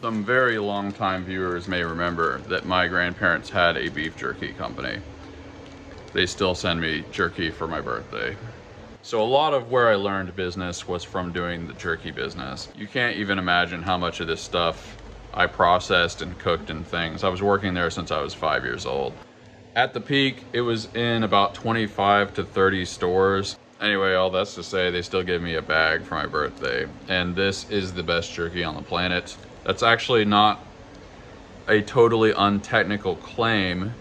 Some very long-time viewers may remember that my grandparents had a beef jerky company. They still send me jerky for my birthday. So a lot of where I learned business was from doing the jerky business. You can't even imagine how much of this stuff I processed and cooked and things. I was working there since I was 5 years old. At the peak, it was in about 25 to 30 stores. Anyway, all that's to say, they still give me a bag for my birthday. And this is the best jerky on the planet. That's actually not a totally untechnical claim.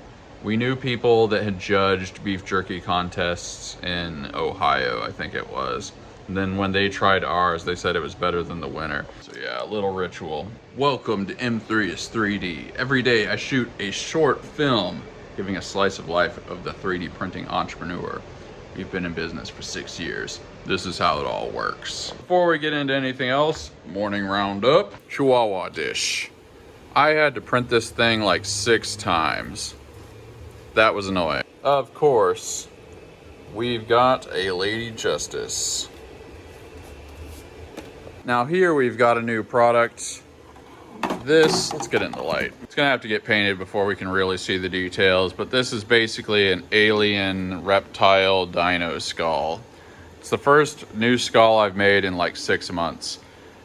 We knew people that had judged beef jerky contests in Ohio, I think it was. And then when they tried ours, they said it was better than the winner. So yeah, a little ritual. Welcome to M3 is 3D. Every day I shoot a short film giving a slice of life of the 3D printing entrepreneur. We've been in business for 6 years. This is how it all works. Before we get into anything else, morning roundup, Chihuahua dish. I had to print this thing like 6 times. That was annoying. Of course, we've got a Lady Justice. Now here we've got a new product. This, let's get it in the light. It's gonna have to get painted before we can really see the details, but this is basically an alien reptile dino skull. It's the first new skull I've made in like 6 months.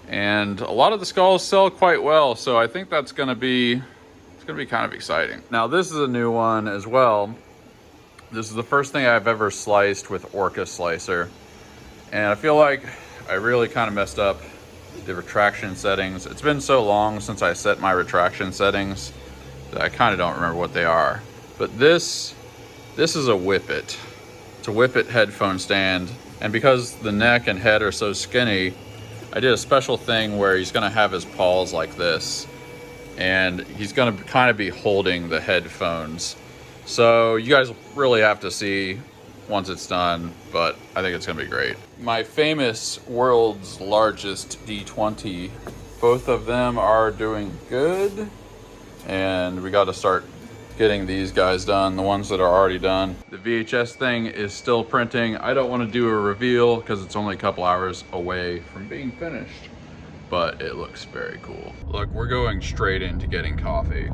And a lot of the skulls sell quite well, so I think that's gonna be, it's gonna be kind of exciting. Now this is a new one as well. This is the first thing I've ever sliced with Orca Slicer. And I feel like I really kind of messed up the retraction settings. It's been so long since I set my retraction settings that I kind of don't remember what they are. But this is a Whippet. It's a Whippet headphone stand. And because the neck and head are so skinny, I did a special thing where he's gonna have his paws like this. And he's gonna kind of be holding the headphones. So you guys really have to see once it's done, but I think it's gonna be great. My famous world's largest D20, both of them are doing good. And we gotta start getting these guys done, the ones that are already done. The VHS thing is still printing. I don't wanna do a reveal because it's only a couple hours away from being finished, but it looks very cool. Look, we're going straight into getting coffee.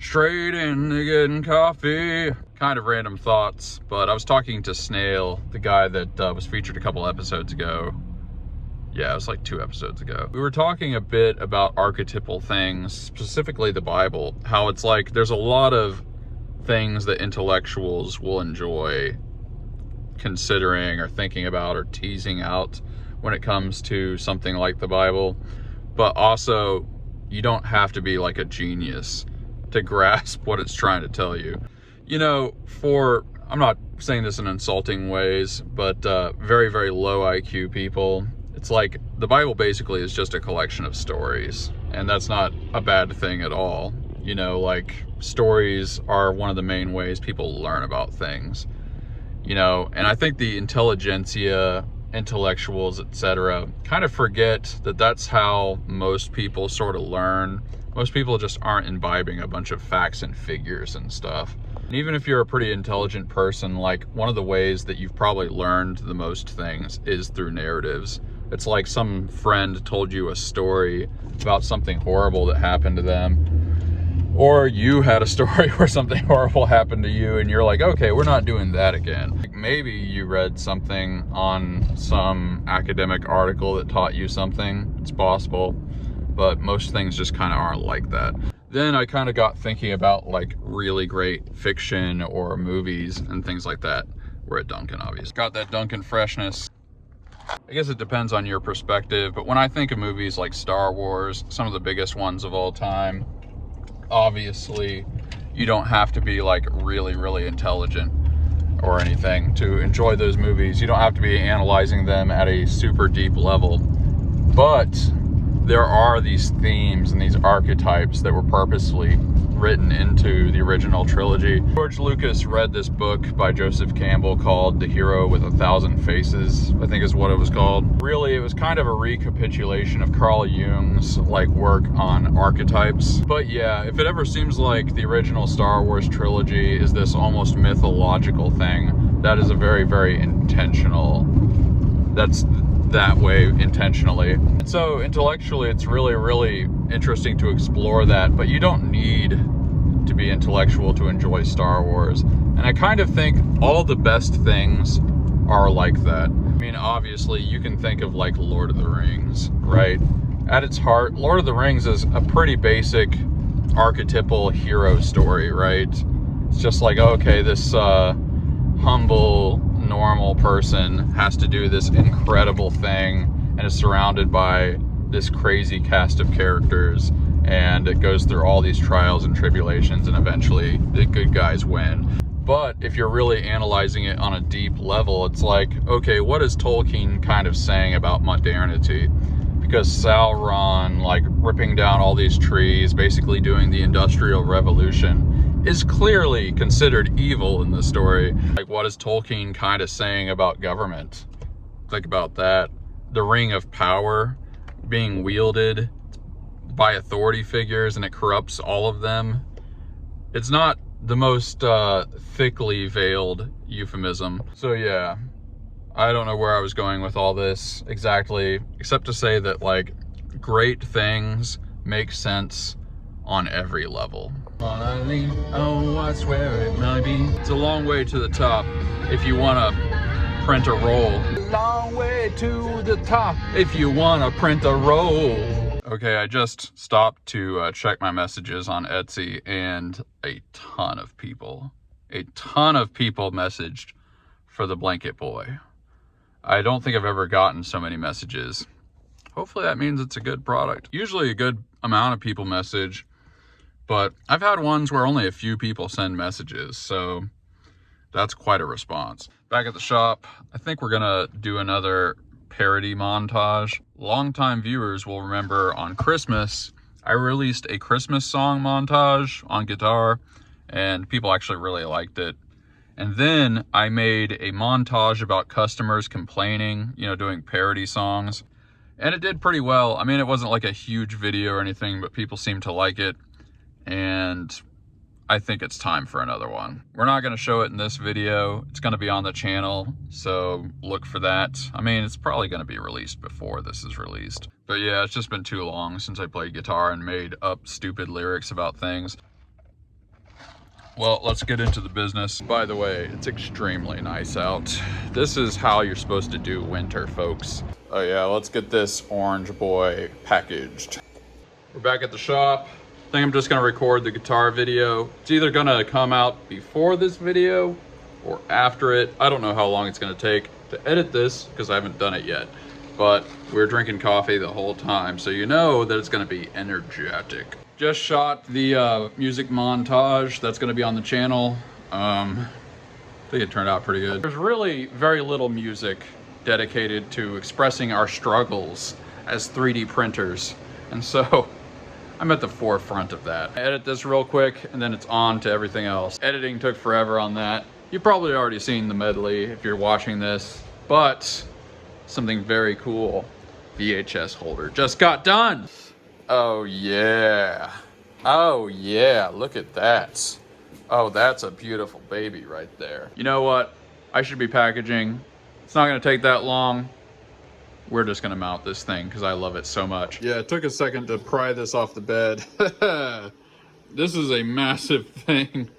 Straight into getting coffee. Kind of random thoughts, but I was talking to Snail, the guy that was featured a couple episodes ago. Yeah, it was like 2 episodes ago. We were talking a bit about archetypal things, specifically the Bible, how it's like there's a lot of things that intellectuals will enjoy considering or thinking about or teasing out when it comes to something like the Bible. But also, you don't have to be like a genius to grasp what it's trying to tell you. You know, I'm not saying this in insulting ways, but very, very low IQ people, it's like the Bible basically is just a collection of stories, and that's not a bad thing at all. You know, like stories are one of the main ways people learn about things, you know, and I think the intelligentsia, intellectuals, etc., kind of forget that that's how most people sort of learn. Most people just aren't imbibing a bunch of facts and figures and stuff. And even if you're a pretty intelligent person, like one of the ways that you've probably learned the most things is through narratives. It's like some friend told you a story about something horrible that happened to them, or you had a story where something horrible happened to you and you're like, okay, we're not doing that again. Like maybe you read something on some academic article that taught you something. It's possible, but most things just kind of aren't like that. Then I kind of got thinking about like really great fiction or movies and things like that. We're at Dunkin', obviously. Got that Dunkin' freshness. I guess it depends on your perspective, but when I think of movies like Star Wars, some of the biggest ones of all time, obviously you don't have to be like really, really intelligent or anything to enjoy those movies. You don't have to be analyzing them at a super deep level, but there are these themes and these archetypes that were purposely written into the original trilogy. George Lucas read this book by Joseph Campbell called The Hero with a Thousand Faces, I think is what it was called. Really, it was kind of a recapitulation of Carl Jung's like work on archetypes. But yeah, if it ever seems like the original Star Wars trilogy is this almost mythological thing, that is a very, very intentional, that way intentionally. And so intellectually, it's really, really interesting to explore that, but you don't need to be intellectual to enjoy Star Wars. And I kind of think all the best things are like that. I mean, obviously, you can think of like Lord of the Rings, right? At its heart, Lord of the Rings is a pretty basic archetypal hero story, right? It's just like, okay, this humble, normal person has to do this incredible thing and is surrounded by this crazy cast of characters, and it goes through all these trials and tribulations, and eventually the good guys win. But if you're really analyzing it on a deep level, it's like, okay, what is Tolkien kind of saying about modernity? Because Sauron, like ripping down all these trees, basically doing the Industrial Revolution, is clearly considered evil in the story. Like, what is Tolkien kind of saying about government? Think about that. The Ring of Power being wielded by authority figures, and it corrupts all of them. It's not the most thickly veiled euphemism. So yeah, I don't know where I was going with all this exactly, except to say that like great things make sense on every level. Oh, I swear it might be. It's a long way to the top if you want to print a roll. Long way to the top if you want to print a roll. Okay, I just stopped to check my messages on Etsy, and a ton of people messaged for the blanket boy. I don't think I've ever gotten so many messages. Hopefully that means it's a good product. Usually a good amount of people message, but I've had ones where only a few people send messages, so that's quite a response. Back at the shop, I think we're gonna do another parody montage. Longtime viewers will remember on Christmas, I released a Christmas song montage on guitar, and people actually really liked it. And then I made a montage about customers complaining, you know, doing parody songs. And it did pretty well. I mean, it wasn't like a huge video or anything, but people seemed to like it. And I think it's time for another one. We're not gonna show it in this video. It's gonna be on the channel, so look for that. I mean, it's probably gonna be released before this is released. But yeah, it's just been too long since I played guitar and made up stupid lyrics about things. Well, let's get into the business. By the way, it's extremely nice out. This is how you're supposed to do winter, folks. Oh yeah, let's get this orange boy packaged. We're back at the shop. I think I'm just gonna record the guitar video. It's either gonna come out before this video or after it. I don't know how long it's gonna take to edit this because I haven't done it yet. But we're drinking coffee the whole time, so you know that it's gonna be energetic. Just shot the music montage that's gonna be on the channel. I think it turned out pretty good. There's really very little music dedicated to expressing our struggles as 3D printers. And so I'm at the forefront of that. I edit this real quick and then it's on to everything else. Editing took forever on that. You've probably already seen the medley if you're watching this, but something very cool. VHS holder just got done. Oh yeah. Oh yeah, look at that. Oh, that's a beautiful baby right there. You know what? I should be packaging. It's not gonna take that long. We're just gonna mount this thing because I love it so much. Yeah, it took a second to pry this off the bed. This is a massive thing.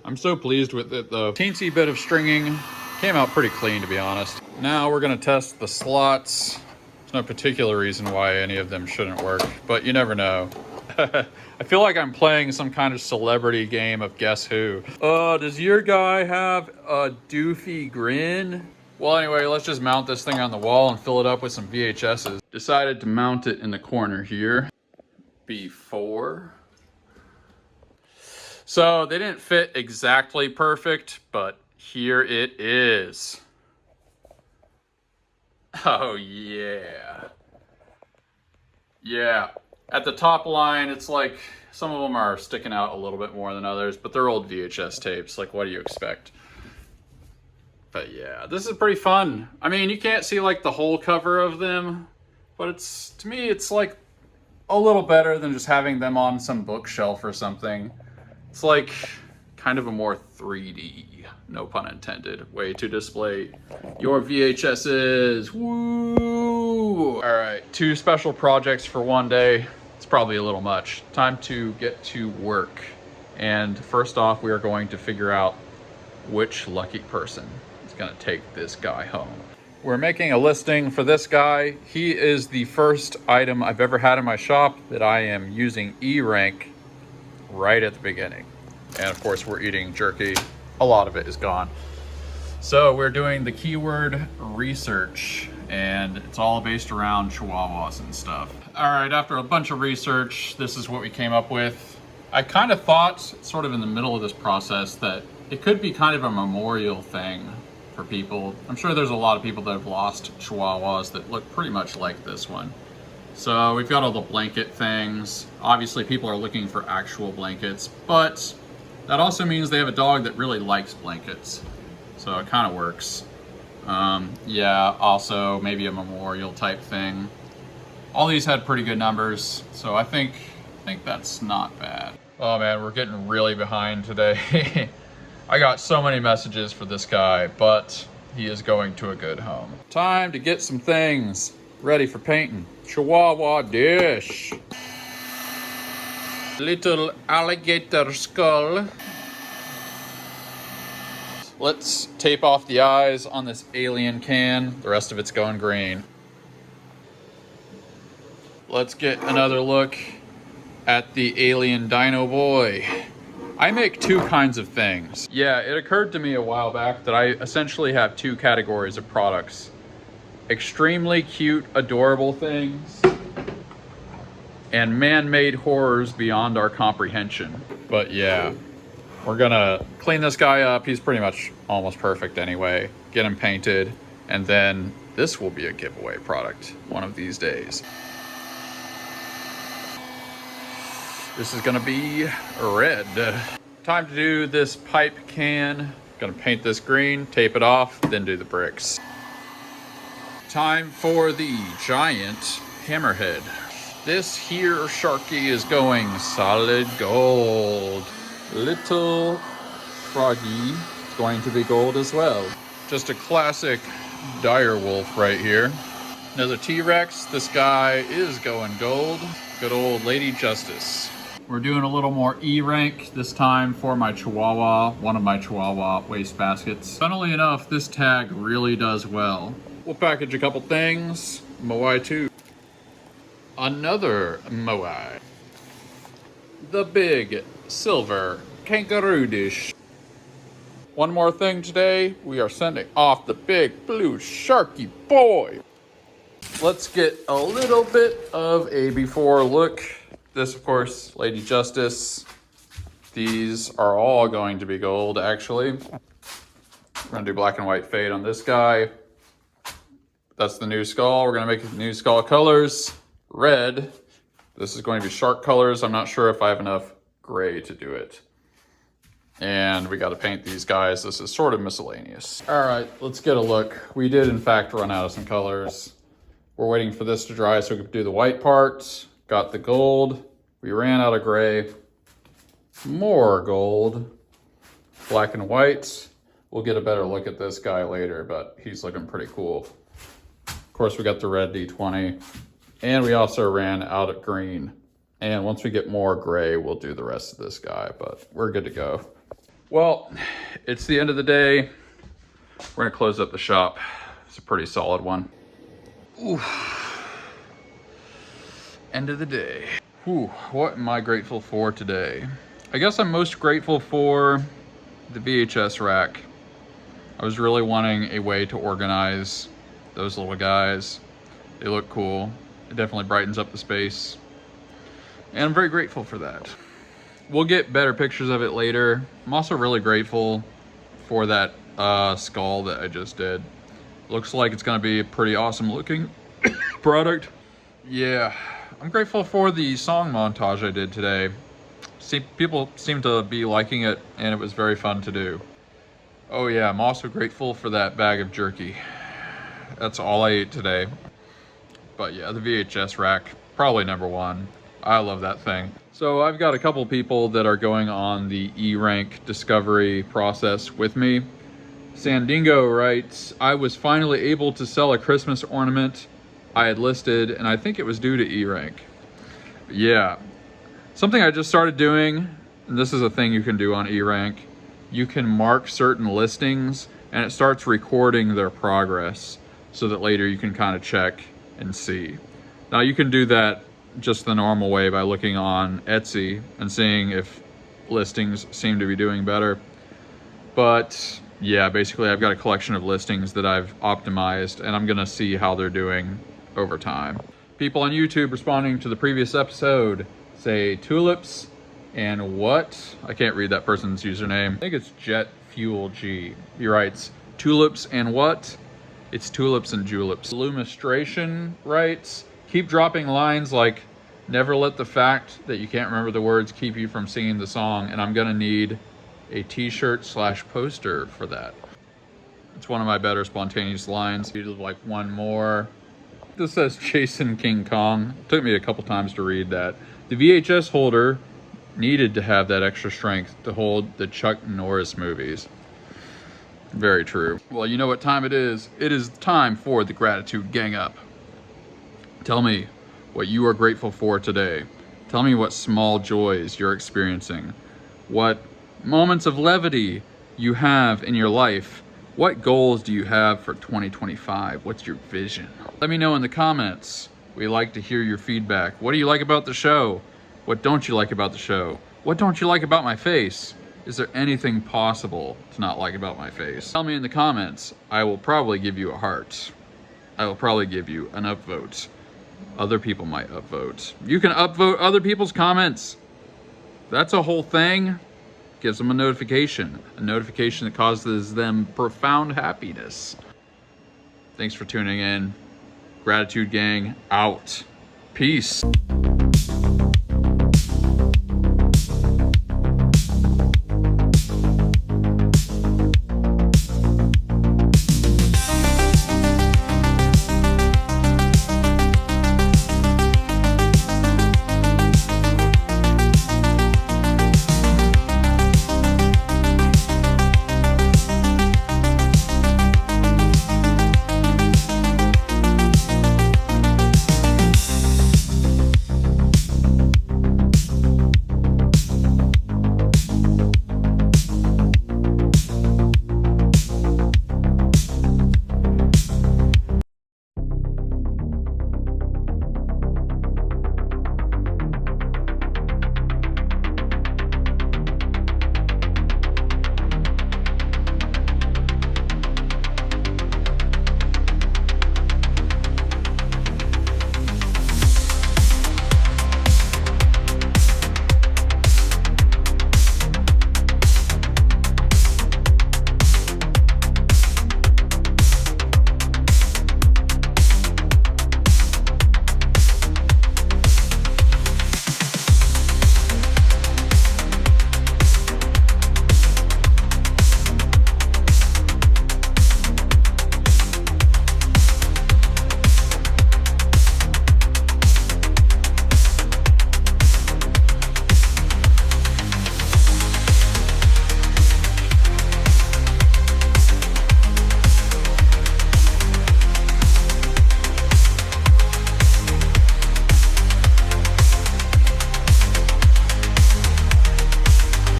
I'm so pleased with it though. Teensy bit of stringing. Came out pretty clean, to be honest. Now we're gonna test the slots. There's no particular reason why any of them shouldn't work, but you never know. I feel like I'm playing some kind of celebrity game of Guess Who. Does your guy have a doofy grin? Well, anyway, let's just mount this thing on the wall and fill it up with some VHSs. Decided to mount it in the corner here. Before. So they didn't fit exactly perfect, but here it is. Oh yeah. Yeah. At the top line, it's like some of them are sticking out a little bit more than others, but they're old VHS tapes. Like, what do you expect? But yeah, this is pretty fun. I mean, you can't see like the whole cover of them, but it's, to me, it's like a little better than just having them on some bookshelf or something. It's like kind of a more 3D, no pun intended, way to display your VHSs. Woo! All right, 2 special projects for one day. It's probably a little much. Time to get to work. And first off, we are going to figure out which lucky person is gonna take this guy home. We're making a listing for this guy. He is the first item I've ever had in my shop that I am using eRank right at the beginning. And of course, we're eating jerky. A lot of it is gone. So we're doing the keyword research, and it's all based around Chihuahuas and stuff. All right, after a bunch of research, this is what we came up with. I kind of thought, sort of in the middle of this process, that it could be kind of a memorial thing for people. I'm sure there's a lot of people that have lost Chihuahuas that look pretty much like this one. So we've got all the blanket things. Obviously people are looking for actual blankets, but that also means they have a dog that really likes blankets. So it kind of works. Yeah, also maybe a memorial type thing. All these had pretty good numbers, so I think that's not bad. Oh man, we're getting really behind today. I got so many messages for this guy, but he is going to a good home. Time to get some things ready for painting. Chihuahua dish. Little alligator skull. Let's tape off the eyes on this alien can. The rest of it's going green. Let's get another look at the alien dino boy. I make 2 kinds of things. Yeah, it occurred to me a while back that I essentially have 2 categories of products. Extremely cute, adorable things, and man-made horrors beyond our comprehension. But yeah, we're gonna clean this guy up. He's pretty much almost perfect anyway. Get him painted, and then this will be a giveaway product one of these days. This is gonna be red. Time to do this pipe can. Gonna paint this green, tape it off, then do the bricks. Time for the giant hammerhead. This here Sharky is going solid gold. Little Froggy is going to be gold as well. Just a classic dire wolf right here. Another T-Rex. This guy is going gold. Good old Lady Justice. We're doing a little more eRank this time for my Chihuahua, one of my Chihuahua waste baskets. Funnily enough, this tag really does well. We'll package a couple things. Moai 2. Another Moai. The big silver kangaroo dish. One more thing today. We are sending off the big blue Sharky boy. Let's get a little bit of a before look. This, of course, Lady Justice. These are all going to be gold, actually. We're gonna do black and white fade on this guy. That's the new skull. We're gonna make the new skull colors red. This is going to be shark colors. I'm not sure if I have enough gray to do it. And we got to paint these guys. This is sort of miscellaneous. All right, let's get a look. We did, in fact, run out of some colors. We're waiting for this to dry so we can do the white parts. Got the gold. We ran out of gray. More gold. Black and white. We'll get a better look at this guy later, but he's looking pretty cool. Of course, we got the red D20. And we also ran out of green. And once we get more gray, we'll do the rest of this guy, but we're good to go. Well, it's the end of the day. We're gonna close up the shop. It's a pretty solid one. Oof. End of the day. Whew, what am I grateful for today? I guess I'm most grateful for the VHS rack. I was really wanting a way to organize those little guys. They look cool. It definitely brightens up the space. And I'm very grateful for that. We'll get better pictures of it later. I'm also really grateful for that skull that I just did. Looks like it's gonna be a pretty awesome looking product. Yeah, I'm grateful for the song montage I did today. People seem to be liking it, and it was very fun to do. Oh yeah, I'm also grateful for that bag of jerky. That's all I ate today. But yeah, the VHS rack, probably number one. I love that thing. So I've got a couple people that are going on the eRank discovery process with me. Sandingo writes, I was finally able to sell a Christmas ornament I had listed, and I think it was due to eRank. Yeah. Something I just started doing, and this is a thing you can do on eRank, you can mark certain listings and it starts recording their progress so that later you can kind of check and see. Now you can do that just the normal way by looking on Etsy and seeing if listings seem to be doing better. But yeah, basically I've got a collection of listings that I've optimized and I'm gonna see how they're doing over time. People on YouTube responding to the previous episode say tulips and what? I can't read that person's username. I think it's Jet Fuel G. He writes, tulips and what? It's tulips and juleps. Illumistration writes, keep dropping lines like, never let the fact that you can't remember the words keep you from singing the song, and I'm gonna need a t-shirt / poster for that. It's one of my better spontaneous lines. Needed like one more. This says Jason King Kong. It took me a couple times to read that. The VHS holder needed to have that extra strength to hold the Chuck Norris movies. Very true. Well, you know what time it is. It is time for the Gratitude Gang Up. Tell me what you are grateful for today. Tell me what small joys you're experiencing. What moments of levity you have in your life. What goals do you have for 2025? What's your vision? Let me know in the comments. We like to hear your feedback. What do you like about the show? What don't you like about the show? What don't you like about my face? Is there anything possible to not like about my face? Tell me in the comments. I will probably give you a heart. I will probably give you an upvote. Other people might upvote. You can upvote other people's comments. That's a whole thing. Gives them a notification that causes them profound happiness. Thanks for tuning in. Gratitude Gang out. Peace.